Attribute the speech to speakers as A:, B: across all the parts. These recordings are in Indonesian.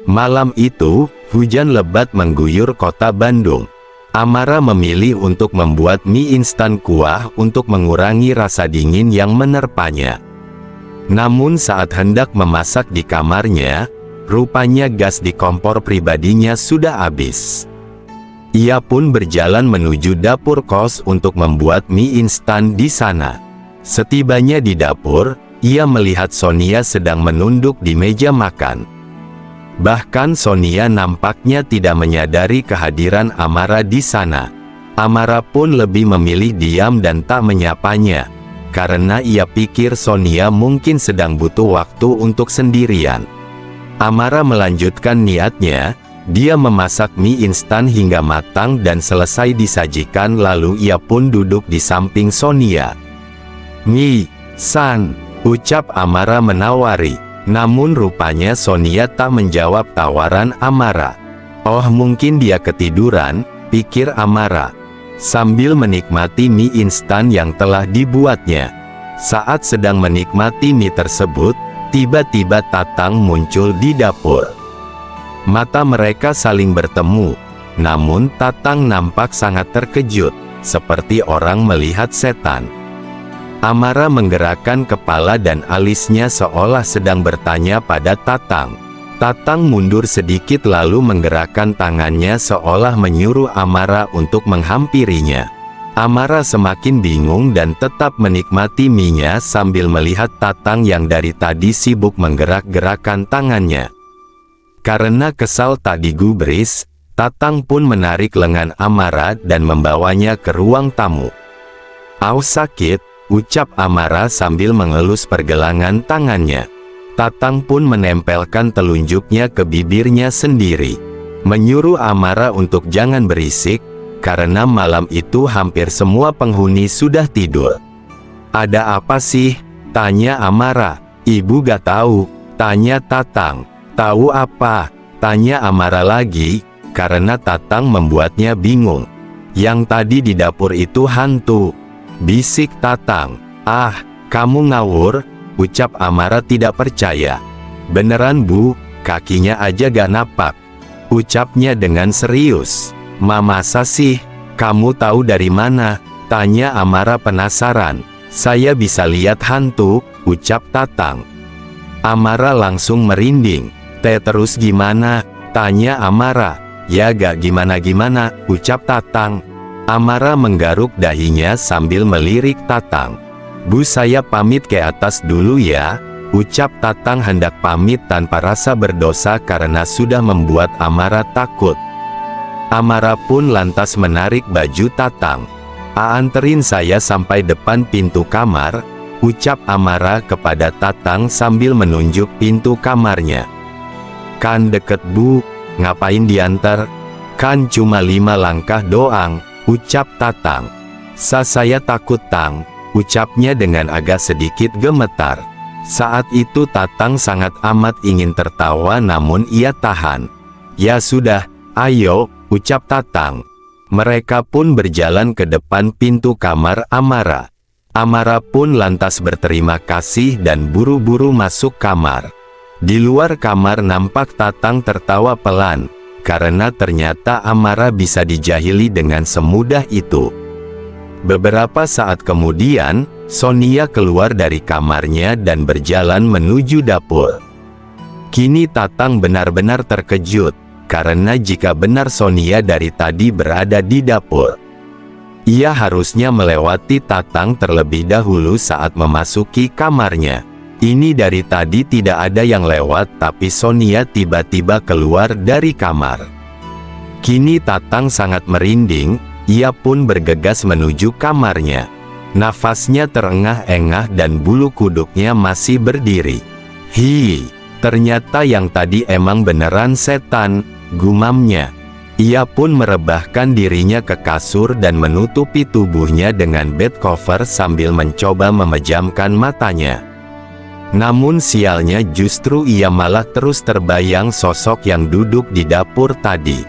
A: Malam itu, hujan lebat mengguyur kota Bandung. Amara memilih untuk membuat mie instan kuah untuk mengurangi rasa dingin yang menerpanya. Namun saat hendak memasak di kamarnya, rupanya gas di kompor pribadinya sudah habis. Ia pun berjalan menuju dapur kos untuk membuat mie instan di sana. Setibanya di dapur, ia melihat Sonia sedang menunduk di meja makan. Bahkan Sonia nampaknya tidak menyadari kehadiran Amara di sana. Amara pun lebih memilih diam dan tak menyapanya, karena ia pikir Sonia mungkin sedang butuh waktu untuk sendirian. Amara melanjutkan niatnya, dia memasak mie instan hingga matang dan selesai disajikan, lalu ia pun duduk di samping Sonia. "Mie, San," ucap Amara menawari. Namun rupanya Sonia tak menjawab tawaran Amara. "Oh, mungkin dia ketiduran," pikir Amara, sambil menikmati mie instan yang telah dibuatnya. Saat sedang menikmati mie tersebut, tiba-tiba Tatang muncul di dapur. Mata mereka saling bertemu, namun Tatang nampak sangat terkejut, seperti orang melihat setan. Amara menggerakkan kepala dan alisnya seolah sedang bertanya pada Tatang. Tatang mundur sedikit lalu menggerakkan tangannya seolah menyuruh Amara untuk menghampirinya. Amara semakin bingung dan tetap menikmati mie-nya sambil melihat Tatang yang dari tadi sibuk menggerak-gerakkan tangannya. Karena kesal tak digubris, Tatang pun menarik lengan Amara dan membawanya ke ruang tamu. "Aus sakit," ucap Amara sambil mengelus pergelangan tangannya. Tatang pun menempelkan telunjuknya ke bibirnya sendiri, menyuruh Amara untuk jangan berisik, karena malam itu hampir semua penghuni sudah tidur. "Ada apa sih?" tanya Amara. "Ibu gak tahu," tanya Tatang. "Tahu apa?" tanya Amara lagi, karena Tatang membuatnya bingung. "Yang tadi di dapur itu hantu," bisik Tatang. "Ah, kamu ngawur," ucap Amara tidak percaya. "Beneran Bu, kakinya aja gak napak," ucapnya dengan serius. "Masa sih? Kamu tahu dari mana?" tanya Amara penasaran. "Saya bisa lihat hantu," ucap Tatang. Amara langsung merinding. Terus gimana?" tanya Amara. "Ya gak gimana-gimana," ucap Tatang. Amara menggaruk dahinya sambil melirik Tatang. "Bu, saya pamit ke atas dulu ya," ucap Tatang hendak pamit tanpa rasa berdosa karena sudah membuat Amara takut. Amara pun lantas menarik baju Tatang. "Anterin saya sampai depan pintu kamar," ucap Amara kepada Tatang sambil menunjuk pintu kamarnya. "Kan deket Bu, ngapain diantar? Kan cuma 5 langkah doang," ucap Tatang. Saya takut Tang," ucapnya dengan agak sedikit gemetar. Saat itu Tatang sangat amat ingin tertawa namun ia tahan. "Ya sudah, ayo," ucap Tatang. Mereka pun berjalan ke depan pintu kamar Amara. Amara pun lantas berterima kasih dan buru-buru masuk kamar. Di luar kamar nampak Tatang tertawa pelan, karena ternyata Amara bisa dijahili dengan semudah itu. Beberapa saat kemudian, Sonia keluar dari kamarnya dan berjalan menuju dapur. Kini Tatang benar-benar terkejut, karena jika benar Sonia dari tadi berada di dapur, ia harusnya melewati Tatang terlebih dahulu saat memasuki kamarnya. Ini dari tadi tidak ada yang lewat, tapi Sonia tiba-tiba keluar dari kamar. Kini Tatang sangat merinding, ia pun bergegas menuju kamarnya. Nafasnya terengah-engah dan bulu kuduknya masih berdiri. "Hi, ternyata yang tadi emang beneran setan," gumamnya. Ia pun merebahkan dirinya ke kasur dan menutupi tubuhnya dengan bed cover sambil mencoba memejamkan matanya. Namun sialnya justru ia malah terus terbayang sosok yang duduk di dapur tadi.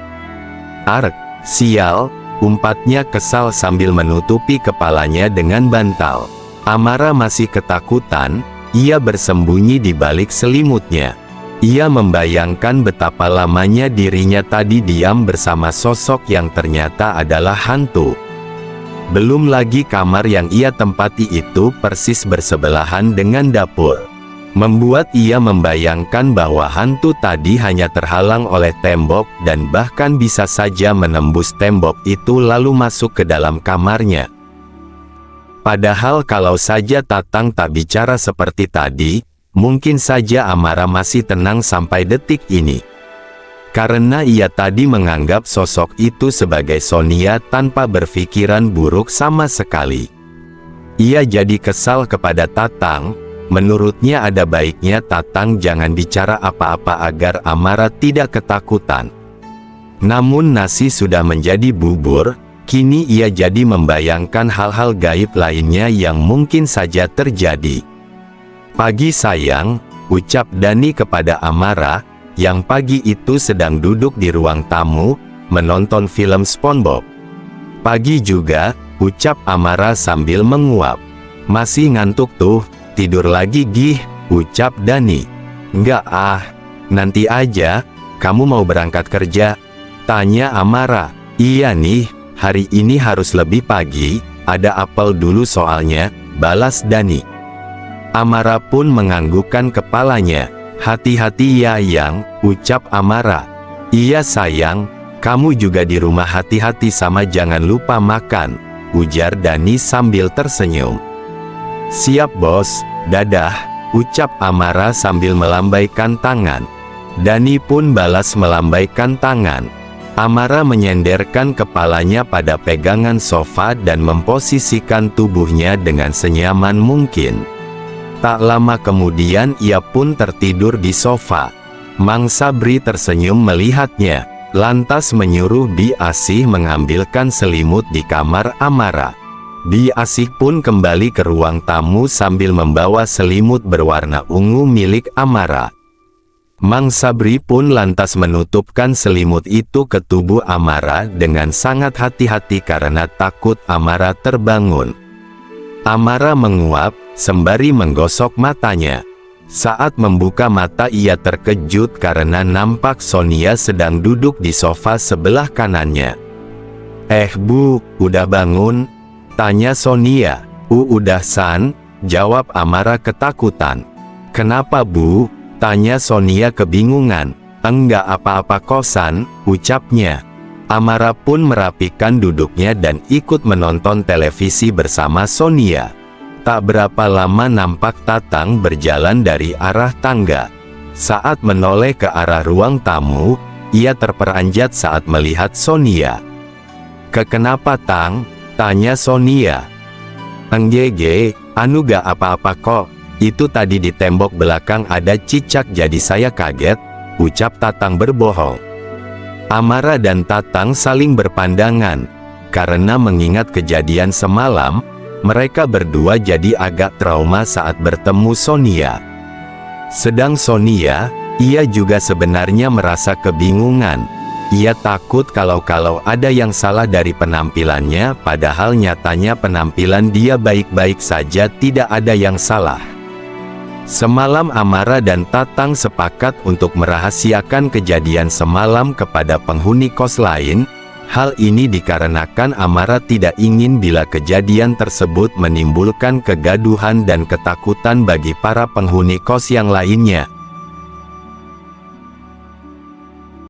A: "Ark, sial," umpatnya kesal sambil menutupi kepalanya dengan bantal. Amara masih ketakutan, ia bersembunyi di balik selimutnya. Ia membayangkan betapa lamanya dirinya tadi diam bersama sosok yang ternyata adalah hantu. Belum lagi kamar yang ia tempati itu persis bersebelahan dengan dapur, membuat ia membayangkan bahwa hantu tadi hanya terhalang oleh tembok dan bahkan bisa saja menembus tembok itu lalu masuk ke dalam kamarnya. Padahal kalau saja Tatang tak bicara seperti tadi, mungkin saja Amara masih tenang sampai detik ini. Karena ia tadi menganggap sosok itu sebagai Sonia tanpa berpikiran buruk sama sekali. Ia jadi kesal kepada Tatang. Menurutnya ada baiknya Tatang jangan bicara apa-apa agar Amara tidak ketakutan. Namun nasi sudah menjadi bubur. Kini ia jadi membayangkan hal-hal gaib lainnya yang mungkin saja terjadi. "Pagi sayang," ucap Dani kepada Amara, yang pagi itu sedang duduk di ruang tamu, menonton film SpongeBob. "Pagi juga," ucap Amara sambil menguap. "Masih ngantuk tuh, tidur lagi gih," ucap Dani. "Enggak ah, nanti aja, kamu mau berangkat kerja?" tanya Amara. "Iya nih, hari ini harus lebih pagi, ada apel dulu soalnya," balas Dani. Amara pun menganggukkan kepalanya. "Hati-hati ya yang," ucap Amara. "Iya sayang, kamu juga di rumah hati-hati sama jangan lupa makan," ujar Dani sambil tersenyum. "Siap bos, dadah," ucap Amara sambil melambaikan tangan. Dani pun balas melambaikan tangan. Amara menyenderkan kepalanya pada pegangan sofa dan memposisikan tubuhnya dengan senyaman mungkin. Tak lama kemudian ia pun tertidur di sofa. Mang Sabri tersenyum melihatnya, lantas menyuruh Bi Asih mengambilkan selimut di kamar Amara. Bi Asih pun kembali ke ruang tamu sambil membawa selimut berwarna ungu milik Amara. Mang Sabri pun lantas menutupkan selimut itu ke tubuh Amara dengan sangat hati-hati karena takut Amara terbangun. Amara menguap, sembari menggosok matanya. Saat membuka mata ia terkejut karena nampak Sonia sedang duduk di sofa sebelah kanannya. Bu, udah bangun?" tanya Sonia. Udah San," jawab Amara ketakutan. "Kenapa Bu?" tanya Sonia kebingungan. "Enggak apa-apa kosan," ucapnya. Amara pun merapikan duduknya dan ikut menonton televisi bersama Sonia. Tak berapa lama nampak Tatang berjalan dari arah tangga. Saat menoleh ke arah ruang tamu, ia terperanjat saat melihat Sonia. "Kenapa Tang?" tanya Sonia. "Enggege, anu gak apa-apa kok. Itu tadi di tembok belakang ada cicak jadi saya kaget," ucap Tatang berbohong. Amara dan Tatang saling berpandangan. Karena mengingat kejadian semalam, mereka berdua jadi agak trauma saat bertemu Sonia. Sedang Sonia, ia juga sebenarnya merasa kebingungan. Ia takut kalau ada yang salah dari penampilannya, padahal nyatanya penampilan dia baik-baik saja, tidak ada yang salah. Semalam Amara dan Tatang sepakat untuk merahasiakan kejadian semalam kepada penghuni kos lain. Hal ini dikarenakan Amara tidak ingin bila kejadian tersebut menimbulkan kegaduhan dan ketakutan bagi para penghuni kos yang lainnya.